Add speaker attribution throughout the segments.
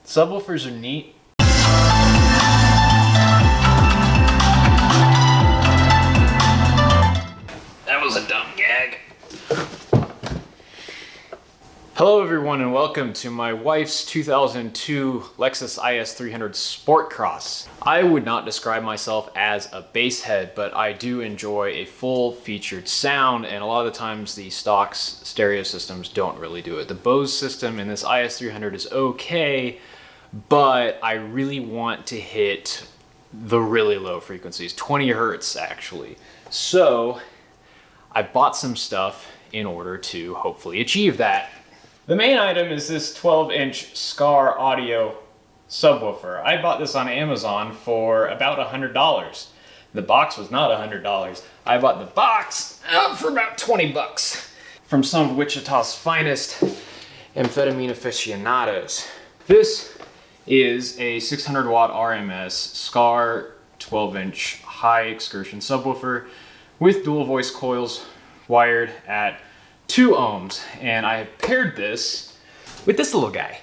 Speaker 1: Subwoofers are neat. That was a dumb gag. Hello everyone and welcome to my wife's 2002 Lexus IS300 Sportcross. I would not describe myself as a bass head, but I do enjoy a full featured sound, and a lot of the times the stock stereo systems don't really do it. The Bose system in this IS300 is okay, but I really want to hit the really low frequencies, 20 hertz actually. So I bought some stuff in order to hopefully achieve that. The main item is this 12-inch Scar Audio subwoofer. I bought this on Amazon for about $100. The box was not $100. I bought the box for about 20 bucks from some of Wichita's finest amphetamine aficionados. This is a 600 watt RMS Scar 12-inch high excursion subwoofer with dual voice coils wired at 2 ohms, and I have paired this with this little guy.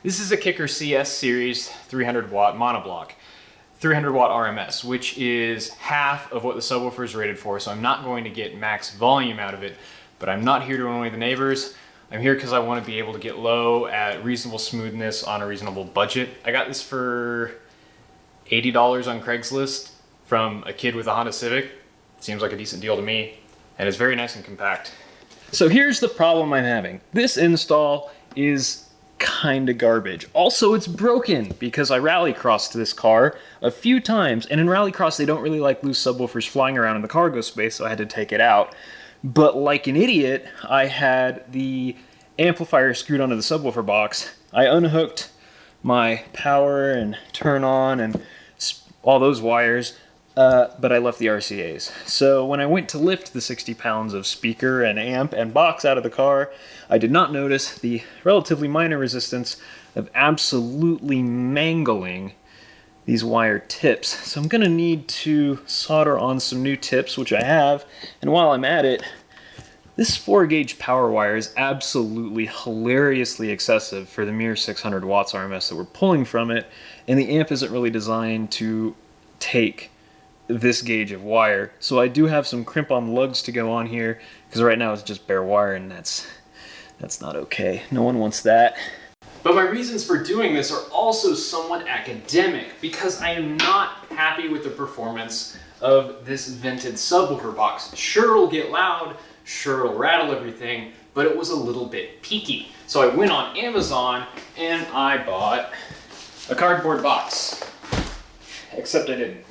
Speaker 1: This is a Kicker CS series 300 watt monoblock, 300 watt RMS, which is half of what the subwoofer is rated for, so I'm not going to get max volume out of it, but I'm not here to annoy the neighbors. I'm here because I want to be able to get low at reasonable smoothness on a reasonable budget. I got this for $80 on Craigslist from a kid with a Honda Civic. Seems like a decent deal to me, and it's very nice and compact. So here's the problem I'm having. This install is kinda garbage. Also, it's broken because I rallycrossed this car a few times, and in rallycross they don't really like loose subwoofers flying around in the cargo space, so I had to take it out. But like an idiot, I had the amplifier screwed onto the subwoofer box. I unhooked my power and turn on and all those wires, but I left the RCAs. So when I went to lift the 60 pounds of speaker and amp and box out of the car, I did not notice the relatively minor resistance of absolutely mangling these wire tips. So I'm gonna need to solder on some new tips, which I have, and while I'm at it, this 4-gauge power wire is absolutely hilariously excessive for the mere 600 watts RMS that we're pulling from it, and the amp isn't really designed to take this gauge of wire. So I do have some crimp-on lugs to go on here, because right now it's just bare wire, and that's not okay. No one wants that. But my reasons for doing this are also somewhat academic, because I am not happy with the performance of this vented subwoofer box. Sure, it'll get loud, sure, it'll rattle everything, but it was a little bit peaky. So I went on Amazon and I bought a cardboard box. Except I didn't.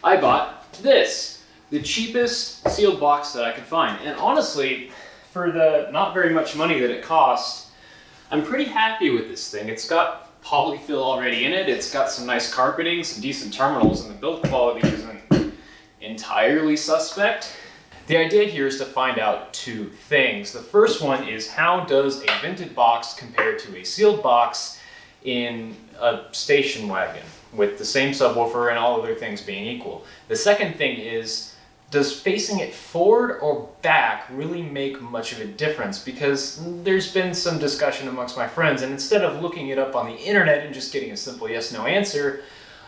Speaker 1: I bought this, the cheapest sealed box that I could find. And honestly, for the not very much money that it cost, I'm pretty happy with this thing. It's got polyfill already in it, it's got some nice carpeting, some decent terminals, and the build quality isn't entirely suspect. The idea here is to find out 2 things. The first one is, how does a vented box compare to a sealed box in a station wagon with the same subwoofer and all other things being equal? The second thing is, does facing it forward or back really make much of a difference? Because there's been some discussion amongst my friends, and instead of looking it up on the internet and just getting a simple yes/no answer,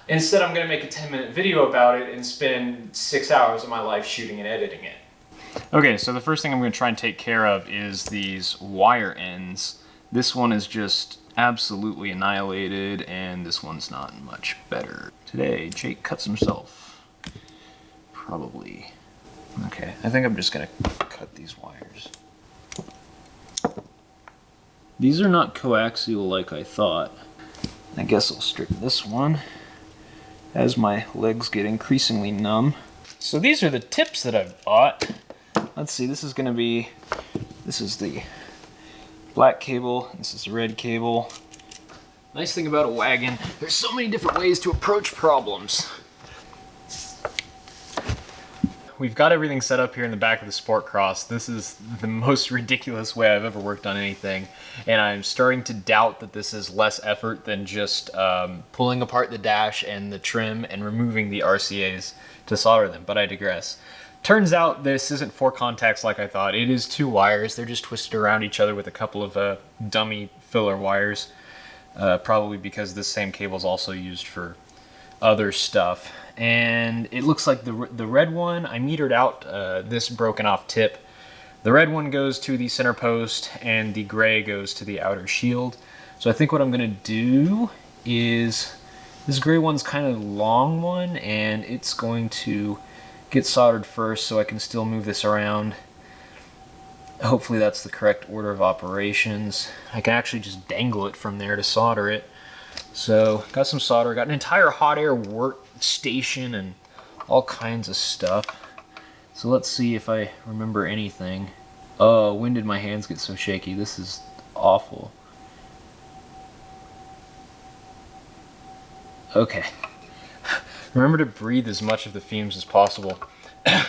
Speaker 1: instead I'm going to make a 10-minute video about it and spend 6 hours of my life shooting and editing it. Okay, so the first thing I'm going to try and take care of is these wire ends. This one is just absolutely annihilated, and this one's not much better. Today, Jake cuts himself. Probably. Okay, I think I'm just going to cut these wires. These are not coaxial like I thought. I guess I'll straighten this one as my legs get increasingly numb. So these are the tips that I've bought. Let's see, this is the black cable, this is the red cable. Nice thing about a wagon, there's so many different ways to approach problems. we've got everything set up here in the back of the Sportcross. This is the most ridiculous way I've ever worked on anything, and I'm starting to doubt that this is less effort than just pulling apart the dash and the trim and removing the RCAs to solder them, but I digress. Turns out this isn't 4 contacts like I thought. It is 2 wires. They're just twisted around each other with a couple of dummy filler wires, probably because this same cable is also used for other stuff. And it looks like the red one, I metered out this broken off tip. The red one goes to the center post and the gray goes to the outer shield. So I think what I'm gonna do is, this gray one's kind of the long one, and it's going to get soldered first so I can still move this around. Hopefully that's the correct order of operations. I can actually just dangle it from there to solder it. So got some solder, got an entire hot air workstation and all kinds of stuff. So let's see if I remember anything. Oh, when did my hands get so shaky? This is awful. Okay. Remember to breathe as much of the fumes as possible. Come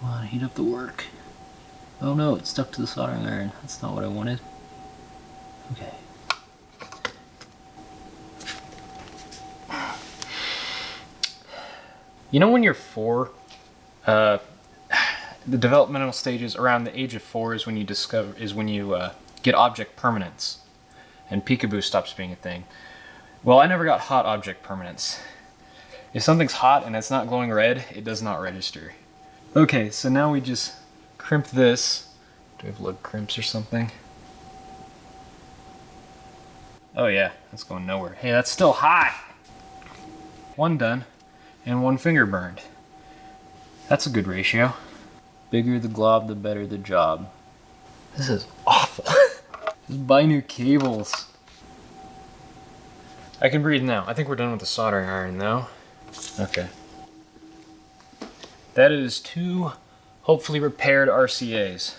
Speaker 1: on, heat up the work. Oh no, it's stuck to the soldering iron. That's not what I wanted. Okay. You know when you're 4, the developmental stages around the age of 4 is when you get object permanence, and peekaboo stops being a thing. Well, I never got hot object permanence. If something's hot and it's not glowing red, it does not register. Okay, so now we just crimp this. Do we have lug crimps or something? Oh yeah, that's going nowhere. Hey, that's still hot! 1 done, and 1 finger burned. That's a good ratio. Bigger the glob, the better the job. This is awful. Just buy new cables. I can breathe now. I think we're done with the soldering iron though. Okay. That is 2 hopefully repaired RCAs.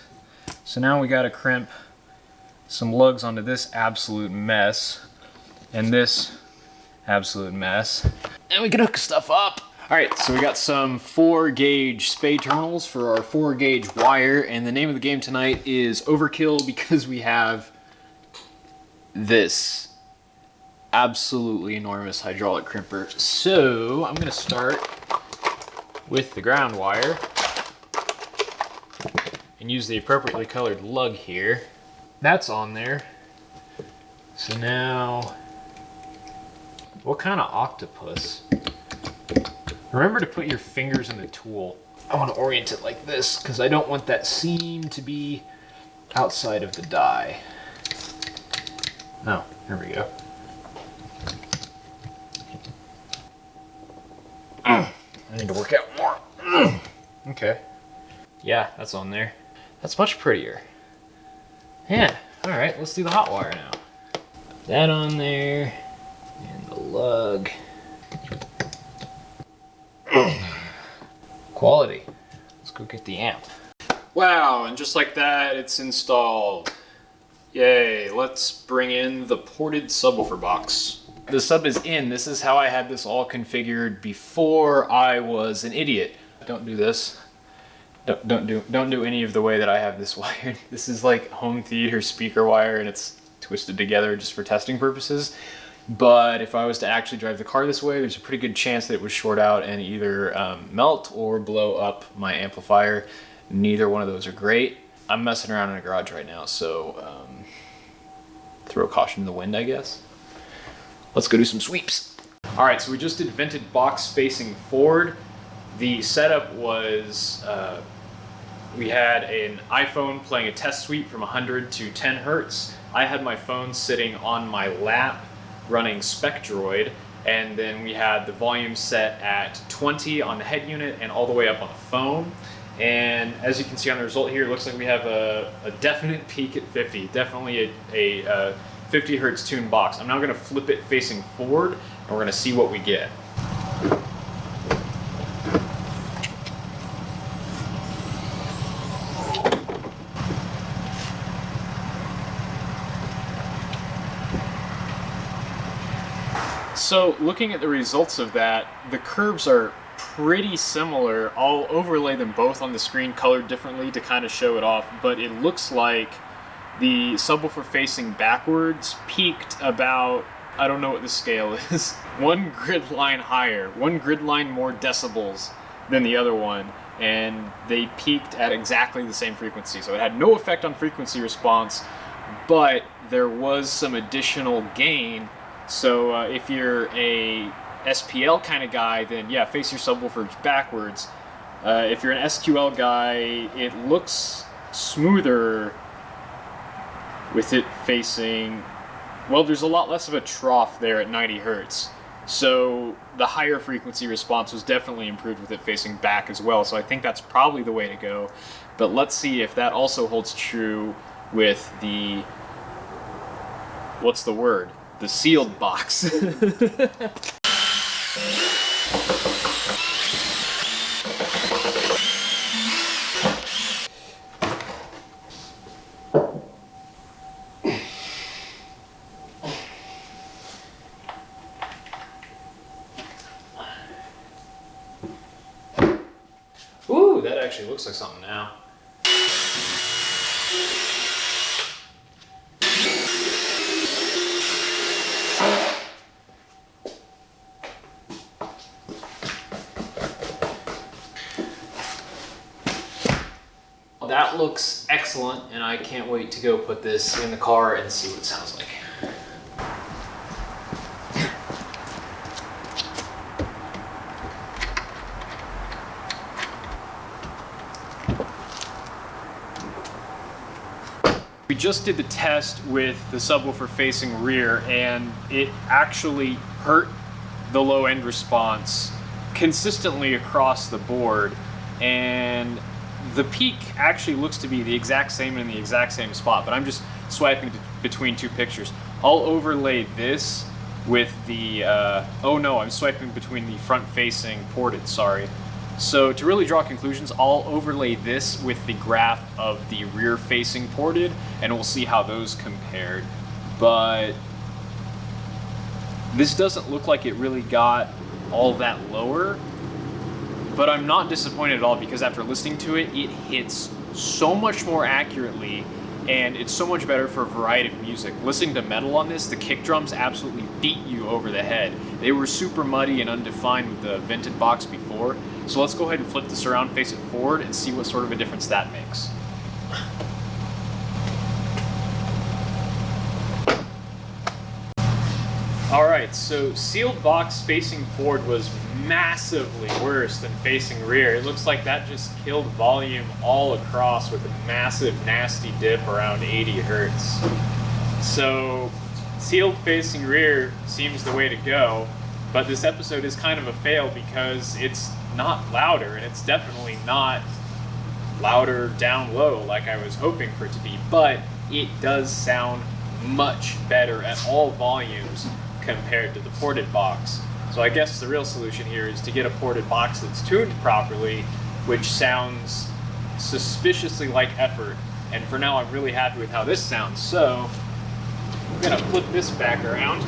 Speaker 1: So now we gotta crimp some lugs onto this absolute mess and this absolute mess, and we can hook stuff up. All right, so we got some 4-gauge spade terminals for our 4-gauge wire, and the name of the game tonight is Overkill because we have this absolutely enormous hydraulic crimper. So I'm gonna start with the ground wire and use the appropriately colored lug here. That's on there. So now, what kind of octopus? Remember to put your fingers in the tool. I want to orient it like this because I don't want that seam to be outside of the die. Oh, there we go. I need to work out more. Okay. Yeah, that's on there. That's much prettier. Yeah, all right, let's do the hot wire now. Put that on there, and the lug. Quality. Let's go get the amp. Wow, and just like that, it's installed. Yay, let's bring in the ported subwoofer box. The sub is in. This is how I had this all configured before I was an idiot. Don't do this. Don't do any of the way that I have this wired. This is like home theater speaker wire, and it's twisted together just for testing purposes. But if I was to actually drive the car this way, there's a pretty good chance that it would short out and either melt or blow up my amplifier. Neither one of those are great. I'm messing around in a garage right now, so throw caution to the wind, I guess. Let's go do some sweeps. All right, so we just did vented box facing forward. The setup was, we had an iPhone playing a test sweep from 100 to 10 hertz. I had my phone sitting on my lap running Spectroid, and then we had the volume set at 20 on the head unit and all the way up on the phone. And as you can see on the result here, it looks like we have a definite peak at 50, definitely a 50 hertz tuned box. I'm now gonna flip it facing forward, and we're gonna see what we get. So looking at the results of that, the curves are pretty similar. I'll overlay them both on the screen colored differently to kind of show it off, but it looks like the subwoofer facing backwards peaked about, I don't know what the scale is, one grid line higher, one grid line more decibels than the other one, and they peaked at exactly the same frequency. So it had no effect on frequency response, but there was some additional gain. So if you're a SPL kind of guy, then yeah, face your subwoofers backwards. If you're an SQL guy, it looks smoother with it facing, well, there's a lot less of a trough there at 90 hertz. So the higher frequency response was definitely improved with it facing back as well. So I think that's probably the way to go. But let's see if that also holds true with the, what's the word? The sealed box. Ooh, that actually looks like something now. That looks excellent, and I can't wait to go put this in the car and see what it sounds like. We just did the test with the subwoofer facing rear, and it actually hurt the low end response consistently across the board, and the peak actually looks to be the exact same in the exact same spot, but I'm just swiping between two pictures. I'll overlay this with the, oh no, I'm swiping between the front facing ported, sorry. So to really draw conclusions, I'll overlay this with the graph of the rear facing ported, and we'll see how those compared. But this doesn't look like it really got all that lower, but I'm not disappointed at all, because after listening to it, it hits so much more accurately, and it's so much better for a variety of music. Listening to metal on this, the kick drums absolutely beat you over the head. They were super muddy and undefined with the vented box before. So let's go ahead and flip this around, face it forward, and see what sort of a difference that makes. Alright, so sealed box facing forward was massively worse than facing rear. It looks like that just killed volume all across with a massive nasty dip around 80 hertz. So sealed facing rear seems the way to go, but this episode is kind of a fail because it's not louder, and it's definitely not louder down low like I was hoping for it to be, but it does sound much better at all volumes compared to the ported box. So I guess the real solution here is to get a ported box that's tuned properly, which sounds suspiciously like effort. And for now, I'm really happy with how this sounds. So I'm gonna flip this back around.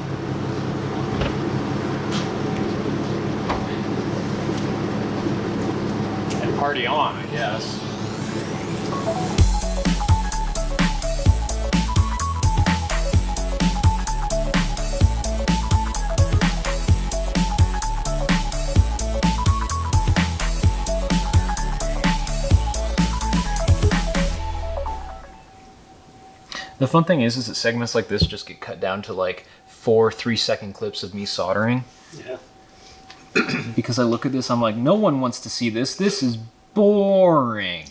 Speaker 1: And party on, I guess. The fun thing is that segments like this just get cut down to like 4 3-second clips of me soldering.
Speaker 2: Yeah.
Speaker 1: Because I look at this, I'm like, no one wants to see this. This is boring.